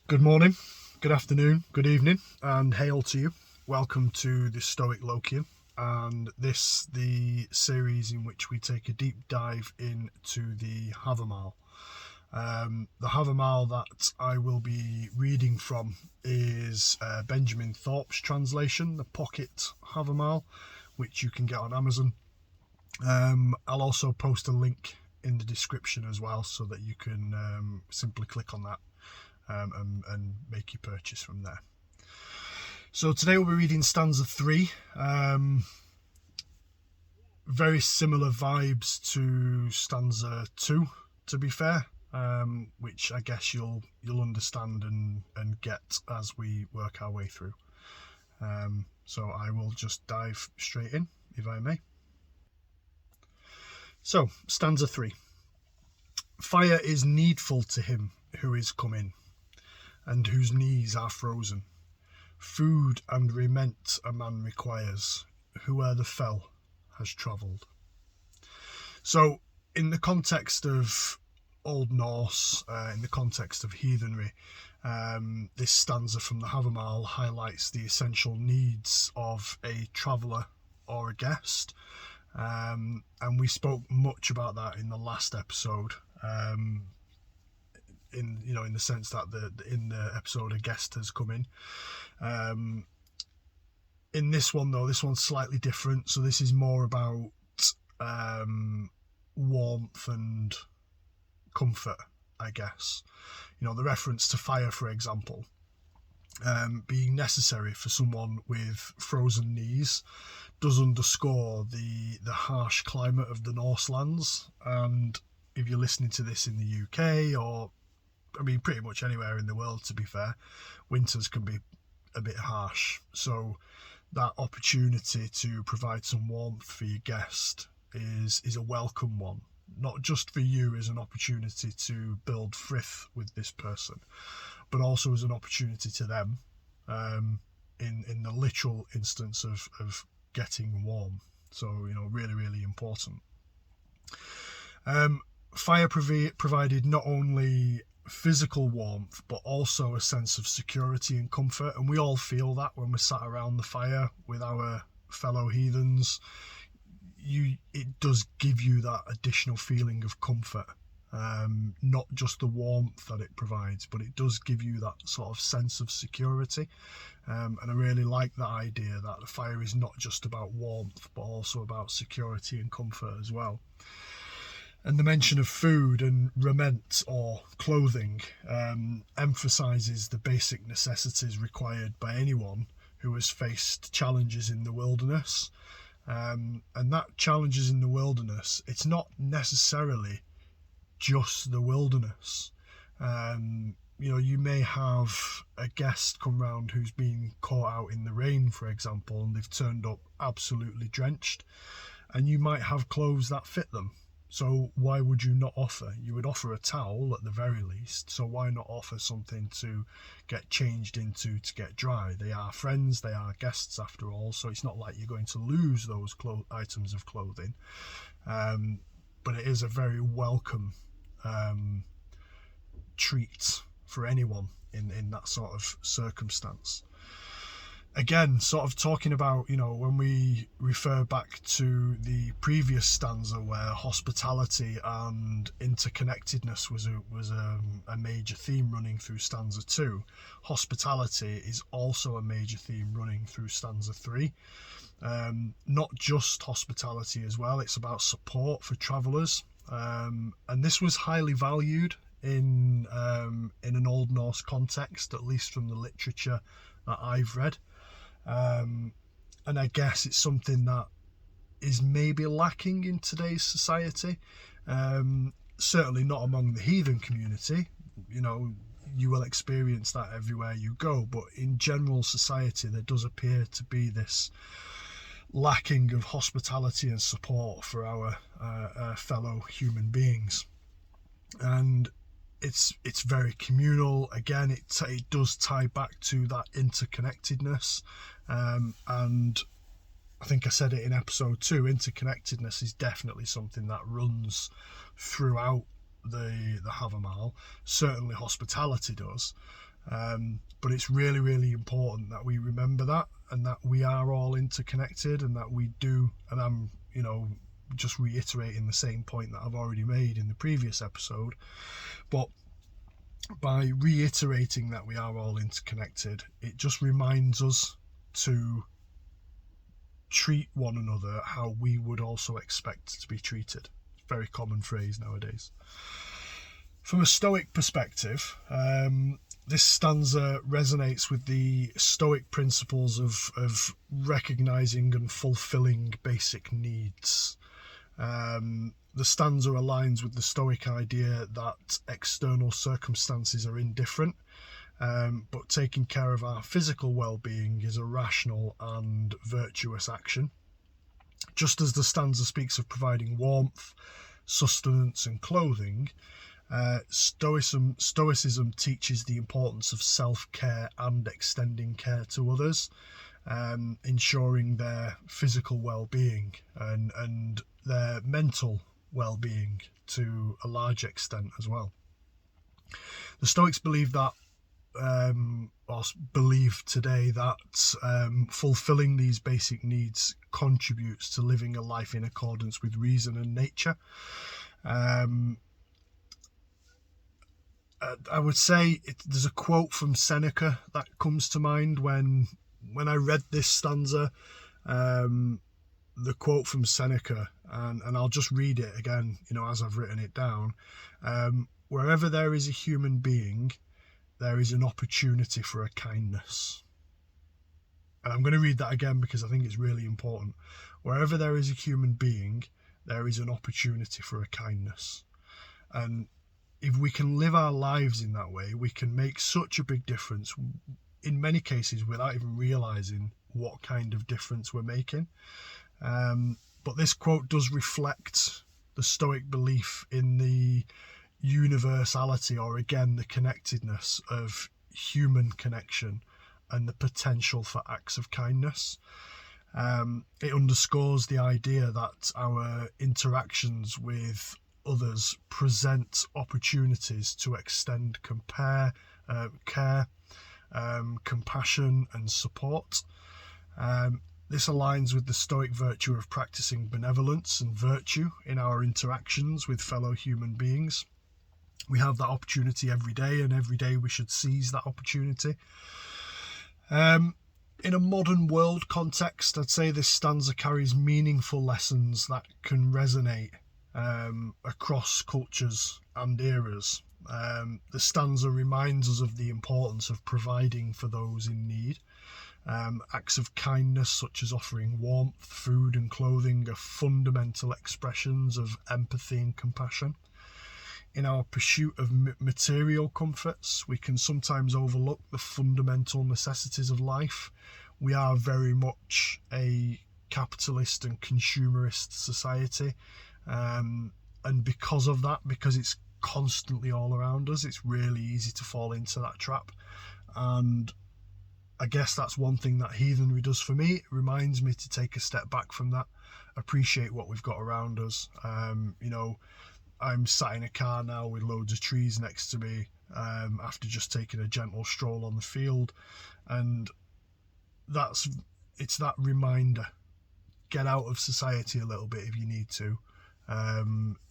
Good morning, good afternoon, good evening, and hail to you. Welcome to the Stoic Lokian, and this the series in which we take a deep dive into the Havamal. The Havamal that I will be reading from is Benjamin Thorpe's translation, the Pocket Havamal, which you can get on Amazon. I'll also post a link in the description as well so that you can simply click on that and make your purchase from there. So today we'll be reading stanza 3. Very similar vibes to stanza 2, to be fair, which I guess you'll understand and get as we work our way through. So I will just dive straight in, if I may. So, stanza 3. Fire is needful to him who is come in, and whose knees are frozen. Food and raiment a man requires, whoe'er the fell has travelled. So, in the context of Old Norse, in the context of heathenry, this stanza from the Havamal highlights the essential needs of a traveller or a guest. And we spoke much about that in the last episode. In the sense that in the episode a guest has come in. In this one though, this one's slightly different. So this is more about warmth and comfort, I guess. The reference to fire, for example, being necessary for someone with frozen knees does underscore the harsh climate of the Norselands. And if you're listening to this in the UK or pretty much anywhere in the world, to be fair, winters can be a bit harsh. So that opportunity to provide some warmth for your guest is a welcome one, not just for you as an opportunity to build frith with this person, but also as an opportunity to them in the literal instance of getting warm. So, really, really important. Fire provided not only physical warmth but also a sense of security and comfort, and we all feel that when we're sat around the fire with our fellow heathens. It does give you that additional feeling of comfort, not just the warmth that it provides, but it does give you that sort of sense of security, and I really like that idea that the fire is not just about warmth but also about security and comfort as well. And the mention of food and raiment or clothing emphasises the basic necessities required by anyone who has faced challenges in the wilderness. And that challenges in the wilderness, it's not necessarily just the wilderness. You may have a guest come round who's been caught out in the rain, for example, and they've turned up absolutely drenched, and you might have clothes that fit them. So why would you not offer? You would offer a towel at the very least. So why not offer something to get changed into to get dry? They are friends, they are guests after all. So it's not like you're going to lose those items of clothing. But it is a very welcome treat for anyone in that sort of circumstance. Again, sort of talking about, when we refer back to the previous stanza where hospitality and interconnectedness was a major theme running through stanza 2, hospitality is also a major theme running through stanza 3. Not just hospitality as well, it's about support for travellers. And this was highly valued in an Old Norse context, at least from the literature that I've read. And I guess it's something that is maybe lacking in today's society. Certainly not among the heathen community. You will experience that everywhere you go, but in general society there does appear to be this lacking of hospitality and support for our fellow human beings. And it's very communal. Again, it does tie back to that interconnectedness, and I think I said it in episode 2, interconnectedness is definitely something that runs throughout the Havamal. Certainly hospitality does, But it's really, really important that we remember that, and that we are all interconnected, and that we do, and I'm, just reiterating the same point that I've already made in the previous episode, but by reiterating that we are all interconnected, it just reminds us to treat one another how we would also expect to be treated. Very common phrase nowadays. From a Stoic perspective, this stanza resonates with the Stoic principles of recognizing and fulfilling basic needs. The stanza aligns with the Stoic idea that external circumstances are indifferent, but taking care of our physical well-being is a rational and virtuous action. Just as the stanza speaks of providing warmth, sustenance and clothing, Stoicism teaches the importance of self-care and extending care to others, ensuring their physical well-being and their mental well-being to a large extent as well. The Stoics believe that, or believe today, that fulfilling these basic needs contributes to living a life in accordance with reason and nature. I would say there's a quote from Seneca that comes to mind when I read this stanza. The quote from Seneca, and I'll just read it again, as I've written it down. Wherever there is a human being, there is an opportunity for a kindness. And I'm going to read that again because I think it's really important. Wherever there is a human being, there is an opportunity for a kindness. And if we can live our lives in that way, we can make such a big difference, in many cases without even realising what kind of difference we're making. But this quote does reflect the Stoic belief in the universality, or again, the connectedness of human connection and the potential for acts of kindness. It underscores the idea that our interactions with others present opportunities to extend care, compassion and support. This aligns with the Stoic virtue of practicing benevolence and virtue in our interactions with fellow human beings. We have that opportunity every day, and every day we should seize that opportunity. In a modern world context, I'd say this stanza carries meaningful lessons that can resonate across cultures and eras. The stanza reminds us of the importance of providing for those in need. Acts of kindness such as offering warmth, food and clothing are fundamental expressions of empathy and compassion. In our pursuit of material comforts, we can sometimes overlook the fundamental necessities of life. We are very much a capitalist and consumerist society, and because of that, because it's constantly all around us, it's really easy to fall into that trap. And I guess that's one thing that heathenry does for me. It reminds me to take a step back from that, appreciate what we've got around us. I'm sat in a car now with loads of trees next to me, after just taking a gentle stroll on the field, and it's that reminder. Get out of society a little bit if you need to.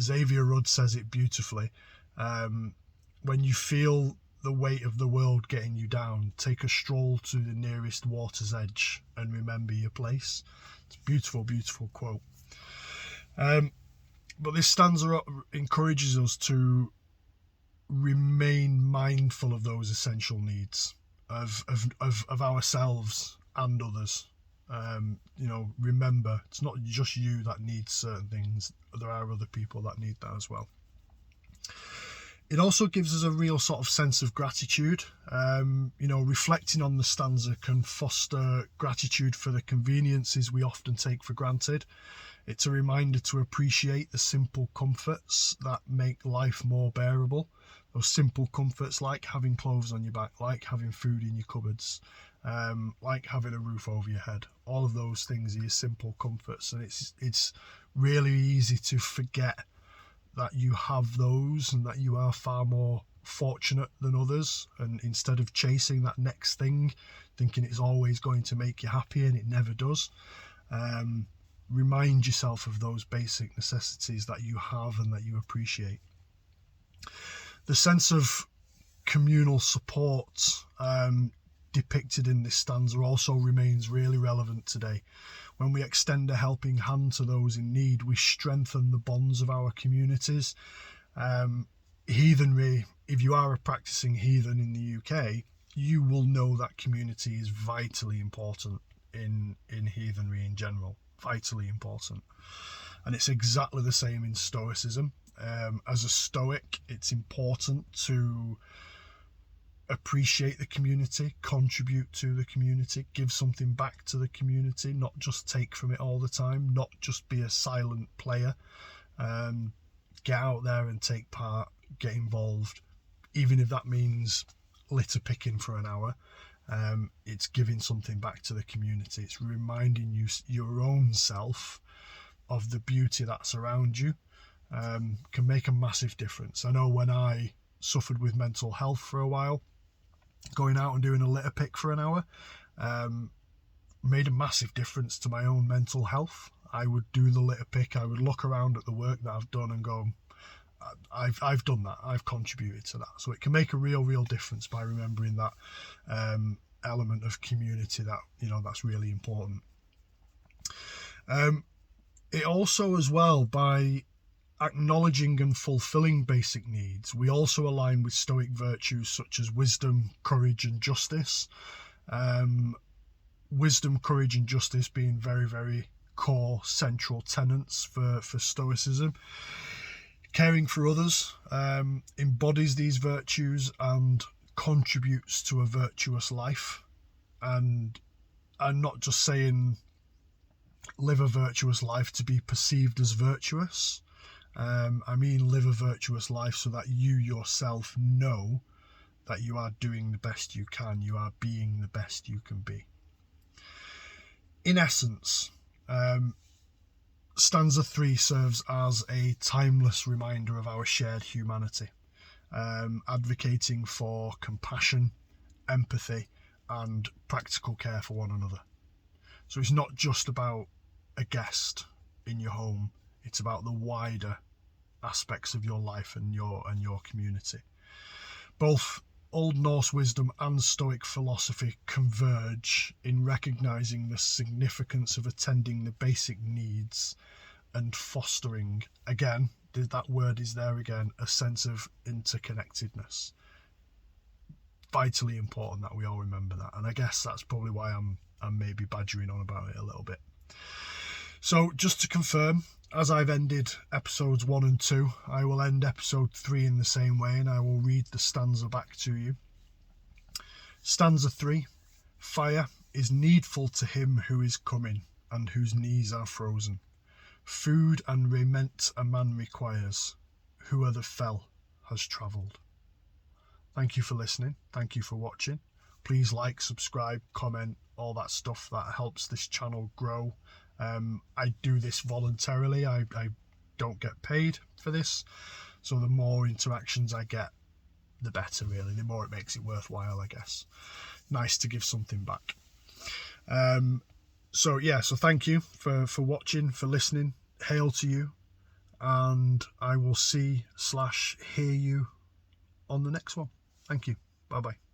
Xavier Rudd says it beautifully. When you feel the weight of the world getting you down, take a stroll to the nearest water's edge and remember your place. It's a beautiful, beautiful quote. But this stanza encourages us to remain mindful of those essential needs of ourselves and others. Remember, it's not just you that needs certain things. There are other people that need that as well. It also gives us a real sort of sense of gratitude. Reflecting on the stanza can foster gratitude for the conveniences we often take for granted. It's a reminder to appreciate the simple comforts that make life more bearable. Those simple comforts like having clothes on your back, like having food in your cupboards, like having a roof over your head. All of those things are your simple comforts, and it's really easy to forget that you have those and that you are far more fortunate than others, and instead of chasing that next thing, thinking it's always going to make you happy and it never does, remind yourself of those basic necessities that you have and that you appreciate. The sense of communal support depicted in this stanza also remains really relevant today. When we extend a helping hand to those in need, we strengthen the bonds of our communities. Heathenry, if you are a practicing heathen in the UK, you will know that community is vitally important in heathenry in general. Vitally important. And it's exactly the same in Stoicism. As a Stoic, it's important to appreciate the community, contribute to the community, give something back to the community, not just take from it all the time, not just be a silent player. Get out there and take part, get involved, even if that means litter picking for an hour. It's giving something back to the community. It's reminding you your own self of the beauty that's around you. Can make a massive difference. I know when I suffered with mental health for a while, going out and doing a litter pick for an hour made a massive difference to my own mental health. I would do the litter pick, I would look around at the work that I've done and go, I've done that, I've contributed to that. So it can make a real difference by remembering that element of community that, that's really important. It also as well, by acknowledging and fulfilling basic needs, we also align with Stoic virtues such as wisdom, courage and justice. Wisdom, courage and justice being very core central tenets for Stoicism. Caring for others embodies these virtues and contributes to a virtuous life. And I'm not just saying live a virtuous life to be perceived as virtuous. I mean live a virtuous life so that you yourself know that you are doing the best you can, you are being the best you can be. In essence, stanza 3 serves as a timeless reminder of our shared humanity, advocating for compassion, empathy and practical care for one another. So it's not just about a guest in your home, it's about the wider aspects of your life and your community. Both Old Norse wisdom and Stoic philosophy converge in recognizing the significance of attending the basic needs and fostering, again, that word is there again, a sense of interconnectedness. Vitally important that we all remember that, and I guess that's probably why I'm maybe badgering on about it a little bit. So just to confirm, as I've ended episodes 1 and 2, I will end episode 3 in the same way, and I will read the stanza back to you. Stanza 3. Fire is needful to him who is coming and whose knees are frozen. Food and raiment a man requires, who other fell has travelled. Thank you for listening. Thank you for watching. Please like, subscribe, comment, all that stuff that helps this channel grow. I do this voluntarily. I don't get paid for this. So the more interactions I get, the better, really. The more it makes it worthwhile, I guess. Nice to give something back. So thank you for watching, for listening. Hail to you. And I will see/hear you on the next one. Thank you. Bye-bye.